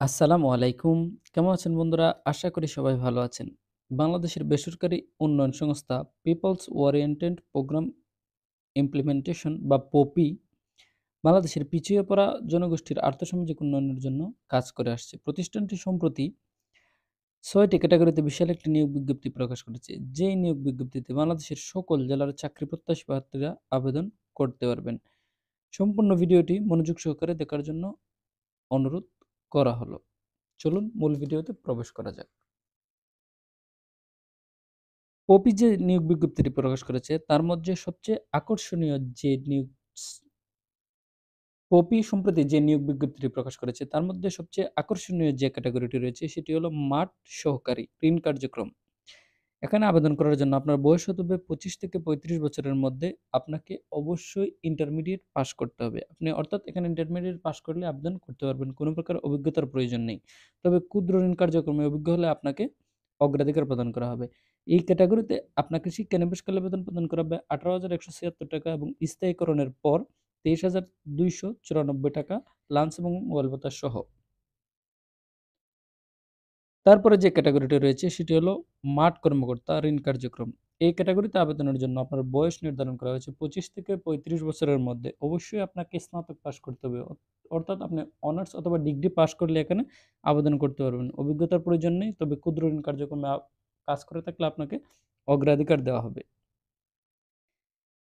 আসসালামু আলাইকুম। কেমন আছেন বন্ধুরা? আশা করি সবাই ভালো আছেন। বাংলাদেশের বেসরকারি উন্নয়ন সংস্থা পিপলস ওরিয়েন্টেড প্রোগ্রাম ইমপ্লিমেন্টেশন বা পোপি বাংলাদেশের পিছিয়ে পড়া জনগোষ্ঠীর আর্থসামাজিক উন্নয়নের জন্য কাজ করে আসছে। প্রতিষ্ঠানটি সম্প্রতি ৬টি ক্যাটাগরিতে বিশাল একটি নিয়োগ বিজ্ঞপ্তি প্রকাশ করেছে। যেই নিয়োগ বিজ্ঞপ্তিতে বাংলাদেশের সকল জেলার চাকরি প্রত্যাশী প্রার্থীরা আবেদন করতে পারবেন। সম্পূর্ণ ভিডিওটি মনোযোগ সহকারে দেখার জন্য অনুরোধ করা হলো। চলুন মূল ভিডিওতে প্রবেশ করা যাক। পপি যে নিয়োগ বিজ্ঞপ্তিটি প্রকাশ করেছে তার মধ্যে সবচেয়ে আকর্ষণীয় যে নিয়োগ পপি সম্প্রতি যে নিয়োগ বিজ্ঞপ্তিটি প্রকাশ করেছে তার মধ্যে সবচেয়ে আকর্ষণীয় যে ক্যাটাগরিটি রয়েছে সেটি হলো মাঠ সহকারী ঋণ কার্যক্রম। এখানে আবেদন করার জন্য আপনার বয়স হতে হবে 25 থেকে 35 বছরের মধ্যে। আপনাকে অবশ্যই ইন্টারমিডিয়েট পাস করতে হবে। আপনি অর্থাৎ এখানে ইন্টারমিডিয়েট পাস করলে আবেদন করতে পারবেন। কোনো প্রকার অভিজ্ঞতার প্রয়োজন নেই। তবে ক্ষুদ্র ঋণ কার্যক্রমে অভিজ্ঞ হলে আপনাকে অগ্রাধিকার প্রদান করা হবে। এই ক্যাটাগরিতে আপনাকে শিক্ষানবিশকালে বেতন প্রদান করা হবে ৳১৮,১৭৬ এবং স্থায়ীকরণের পর ৳২৩,২৯৪ লাঞ্চ এবং মোবাইল ভাতা সহ। তারপরে যে ক্যাটাগরিটি রয়েছে সেটি হলো মাঠ কর্মকর্তা ঋণ কার্যক্রম। এই ক্যাটাগরিতে আবেদনের জন্য আপনার বয়স নির্ধারণ করা হয়েছে 25 থেকে 35 বছরের মধ্যে। অবশ্যই আপনাকে স্নাতক পাস করতে হবে। অর্থাৎ আপনি অনার্স অথবা ডিগ্রি পাস করলে এখানে আবেদন করতে পারবেন। অভিজ্ঞতার প্রয়োজন নেই। তবে ক্ষুদ্র ঋণ কার্যক্রমে কাজ করে থাকলে আপনাকে অগ্রাধিকার দেওয়া হবে।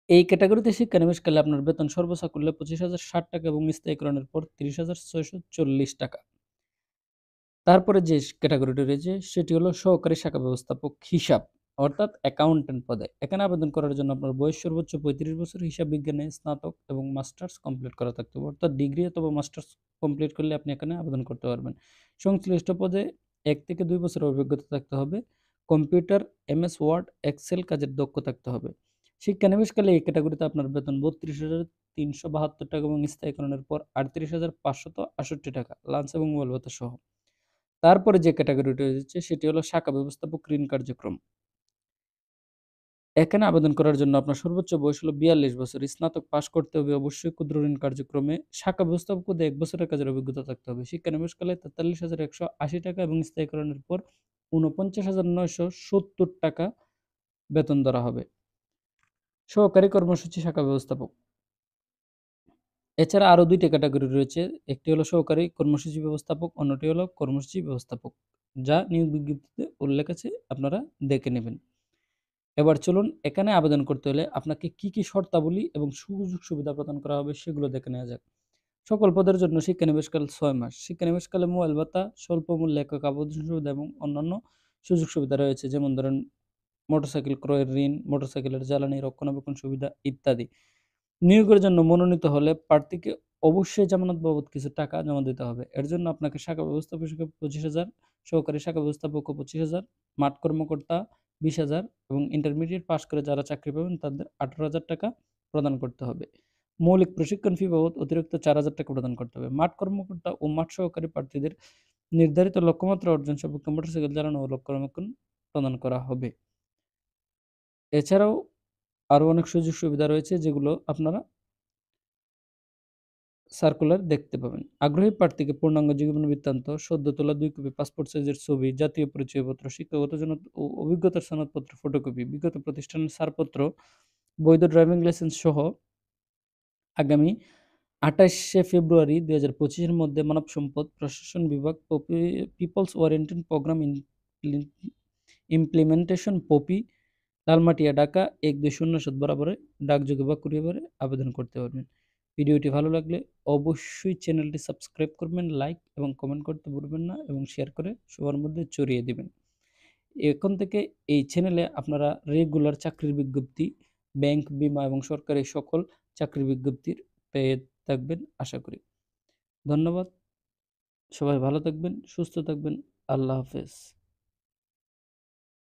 এই ক্যাটাগরিতে শিক্ষানবিশকালে আপনার বেতন সর্বোচ্চ করলে ৳২৫,০৬০ এবং স্থায়ীকরণের পর ৳৩০,৬৪০। তারপরে যে ক্যাটাগরিটি রয়েছে সেটি হলো সহকারী শাখা ব্যবস্থাপক হিসাব অর্থাৎ অ্যাকাউন্ট্যান্ট পদে। এখানে আবেদন করার জন্য আপনার বয়স সর্বোচ্চ 35 বছর, হিসাব বিজ্ঞানে স্নাতক এবং মাস্টার্স কমপ্লিট করা থাকতে হবে। অর্থাৎ ডিগ্রি অথবা মাস্টার্স কমপ্লিট করলে আপনি এখানে আবেদন করতে পারবেন। সংশ্লিষ্ট পদে ১ থেকে ২ বছরের অভিজ্ঞতা থাকতে হবে। কম্পিউটার, এমএস ওয়ার্ড, এক্সেল কাজের দক্ষ থাকতে হবে। শিক্ষানবিশকালে এই ক্যাটাগরিতে আপনার বেতন ৳৩২,৩৭২ এবং স্থায়ীকরণের পর ৳৩৮,৫৬৮ লাঞ্চ এবং মোবাইল ভাতা সহ। তারপরে যে ক্যাটাগরিটি রয়েছে সেটি হলো শাখা ব্যবস্থাপক ঋণ কার্যক্রম। এখানে আবেদন করার জন্য আপনার সর্বোচ্চ বয়স হলো ৪২ বছর। স্নাতক পাস করতে হবে অবশ্যই ক্ষুদ্র ঋণ কার্যক্রমে। শাখা ব্যবস্থাপক পদে ১ বছরের কাজের অভিজ্ঞতা থাকতে হবে। শিক্ষানবিশকালে ৳৪৩,১৮০ এবং স্থায়ীকরণের পর ৳৪৯,৯৭০ বেতন ধরা হবে। সহকারী কর্মসূচি শাখা ব্যবস্থাপক। এছাড়া আরও ২ টি ক্যাটাগরি রয়েছে। একটি হলো সহকারী কর্মসূচি ব্যবস্থাপক, অন্যটি হলো কর্মসূচি ব্যবস্থাপক। যা নিয়োগ বিজ্ঞপ্তিতে উল্লেখ আছে, আপনারা দেখে নেবেন। এবার চলুন এখানে আবেদন করতে হলে আপনাকে কি শর্তাবলী এবং সুযোগ সুবিধা প্রদান করা হবে সেগুলো দেখে নেওয়া যাক। সকল পদের জন্য শিক্ষানবিশকাল ৬ মাস। শিক্ষানবিশকালে মোবাইল ভাতা, স্বল্প মূল্যে একক আবেদন সুবিধা এবং অন্যান্য সুযোগ সুবিধা রয়েছে। যেমন ধরেন মোটরসাইকেল ক্রয়ের ঋণ, মোটরসাইকেলের জ্বালানি রক্ষণাবেক্ষণ সুবিধা ইত্যাদি। নিয়োগের জন্য মনোনীত হলে প্রার্থীকে অবশ্যই জামানত বাবদ কিছু টাকা জমা দিতে হবে। এর জন্য আপনাকে শাখা ব্যবস্থাপক হিসেবে 25,000, সহকারী শাখা ব্যবস্থাপকও 25,000, মাঠ কর্মকর্তা 20,000 এবং ইন্টারমিডিয়েট পাস করে যারা চাকরি পাবেন তাদের ৳18,000 প্রদান করতে হবে। মৌলিক প্রশিক্ষণ ফি বাবদ অতিরিক্ত ৳4,000 প্রদান করতে হবে। মাঠ কর্মকর্তা ও মাঠ সহকারী প্রার্থীদের নির্ধারিত লক্ষ্যমাত্রা অর্জন সাপেক্ষে মোটরসাইকেল চালানো ও রক্ষণাবেক্ষণ প্রদান করা হবে। এছাড়াও আরও অনেক সুযোগ সুবিধা রয়েছে যেগুলো আপনারা সার্কুলার দেখতে পাবেন। আগ্রহী প্রার্থীকে পূর্ণাঙ্গ জীবন বৃত্তান্ত, সদ্য তোলা ২ কপি পাসপোর্ট সাইজের ছবি, জাতীয় পরিচয়পত্র, শিক্ষাগত সনদ ও অভিজ্ঞতার সনদপত্র ফটোকপি, বিগত প্রতিষ্ঠানের ছাড়পত্র, বৈধ ড্রাইভিং লাইসেন্স সহ আগামী ২৮শে ফেব্রুয়ারি ২০২৫ এর মধ্যে মানব সম্পদ প্রশাসন বিভাগ পিপলস ওরিয়েন্টেড প্রোগ্রাম ইমপ্লিমেন্টেশন পপি, লালমাটিয়া, ঢাকা ১২০৭ বরাবরে ডাকযোগে বা কুরিয়ারে আবেদন করতে পারবেন। ভিডিওটি ভালো লাগলে অবশ্যই চ্যানেলটি সাবস্ক্রাইব করবেন, লাইক এবং কমেন্ট করতে ভুলবেন না এবং শেয়ার করে সবার মধ্যে ছড়িয়ে দিবেন। এখন থেকে এই চ্যানেলে আপনারা রেগুলার চাকরির বিজ্ঞপ্তি, ব্যাংক, বীমা এবং সরকারি সকল চাকরির বিজ্ঞপ্তির পেয়ে থাকবেন আশা করি। ধন্যবাদ। সবাই ভালো থাকবেন, সুস্থ থাকবেন। আল্লাহ হাফেজ।